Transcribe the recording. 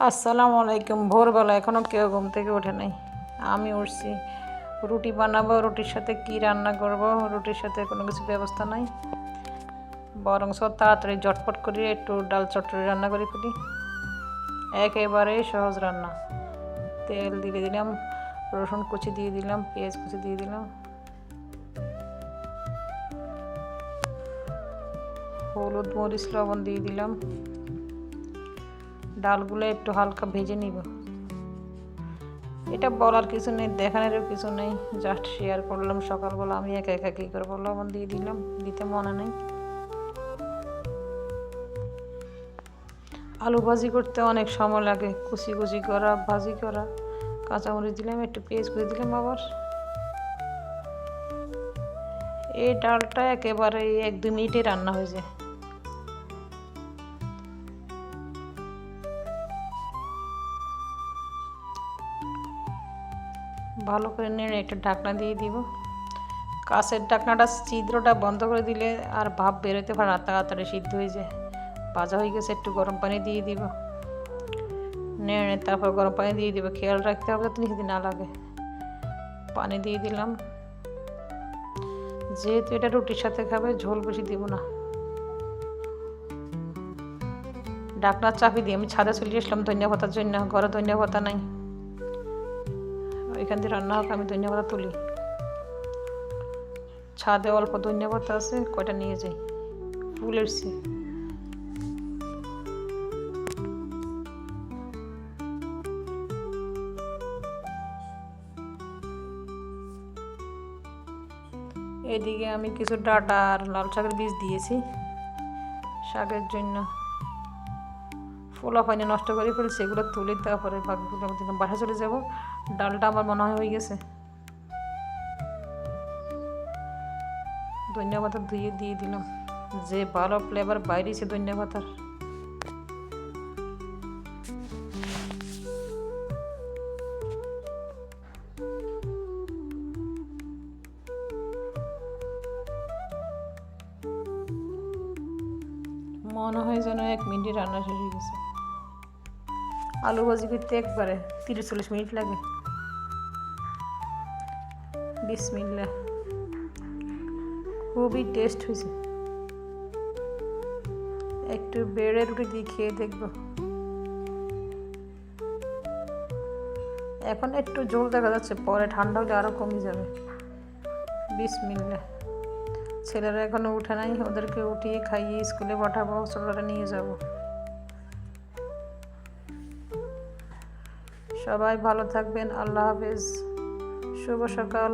আসসালামু আলাইকুম। ভোরবেলা এখনও কেউ ঘুম থেকে ওঠে নাই। আমি উঠছি, রুটি বানাবো। রুটির সাথে কি রান্না করব? রুটির সাথে কোনো কিছু ব্যবস্থা নাই, বরং তাড়াতাড়ি ঝটপট করে একটু ডাল চচ্চড়ি রান্না করে ফেলি। একেবারে সহজ রান্না। তেল দিয়ে দিলাম, রসুন কুচি দিয়ে দিলাম, পেঁয়াজ কুচি দিয়ে দিলাম, হলুদ মরিচ লবণ দিয়ে দিলাম। ডালগুলো একটু হালকা ভেজে নিব। এটা বলার কিছু নেই, দেখানোরও কিছু নেই, জাস্ট শেয়ার করলাম। সকালবেলা আমি একা একা কী করবো, লবণ দিয়ে দিলাম, দিতে মনে নেই। আলু ভাজি করতে অনেক সময় লাগে, কুচি কুচি করা, ভাজি করা। কাঁচামরিচ দিলাম, একটু পেঁয়াজ কুচি দিলাম। আবার এই ডালটা একেবারে 1-2 মিনিটে রান্না হয়ে যায়। ভালো করে নেড়ে একটা ঢাকনা দিয়ে দিব। কাঁচের ঢাকনাটা ছিদ্রটা বন্ধ করে দিলে আর ভাপ বেরোতে পারে না, তাড়াতাড়ি সিদ্ধ হয়ে যায়। ভাজা হয়ে গেছে, একটু গরম পানি দিয়ে দিব। নেড়ে তারপর গরম পানি দিয়ে দিব। খেয়াল রাখতে হবে যাতে নিচে না লাগে। পানি দিয়ে দিলাম। যেহেতু এটা রুটির সাথে খাবে, ঝোল বেশি দিব না। ঢাকনা চাপি দিয়ে আমি ছাদে চলে আসলাম ধনিয়া পাতার জন্য। ঘরে ধনিয়া পাতা নাই, ওইখান দিয়ে রান্না হোক, আমি ধনিয়া পাতা তুলি। ছাদে অল্প ধনিয়া পাতা আছে, কয়টা নিয়ে যাই। ফুল এসছে। এদিকে আমি কিছু ডাঁটা আর লাল শাকের বীজ দিয়েছি শাকের জন্য। ফোলা পানি নষ্ট করে ফেলছি, এগুলো তুলে তারপরে বাকিগুলো দিলাম। বাসা চলে যাব। ডালটা আমার মনে হয় হয়ে গেছে। ধনিয়া পাতা ধুয়ে দিয়ে দিলাম। যে ভালো ফ্লেভার বাইরেছে ধনিয়া পাতার। মনে হয় যেন 1 মিনিটে রান্না শেষ হয়ে গেছে। আলু ভাজি করতে একবারে 30-40 মিনিট লাগে। বিসমিল্লাহ, খুবই টেস্ট হয়েছে। একটু বেড়ে রুটি দিয়ে খেয়ে দেখবো। এখন একটু ঝোল দেখা যাচ্ছে, পরে ঠান্ডা হলে আরও কমে যাবে। বিসমিল্লাহ। ছেলেরা এখনো উঠে নাই, ওদেরকে উঠিয়ে খাইয়ে স্কুলে পাঠাবো, ছোটরা নিয়ে যাব। সবাই ভালো থাকবেন। আল্লাহ হাফেজ। শুভ সকাল।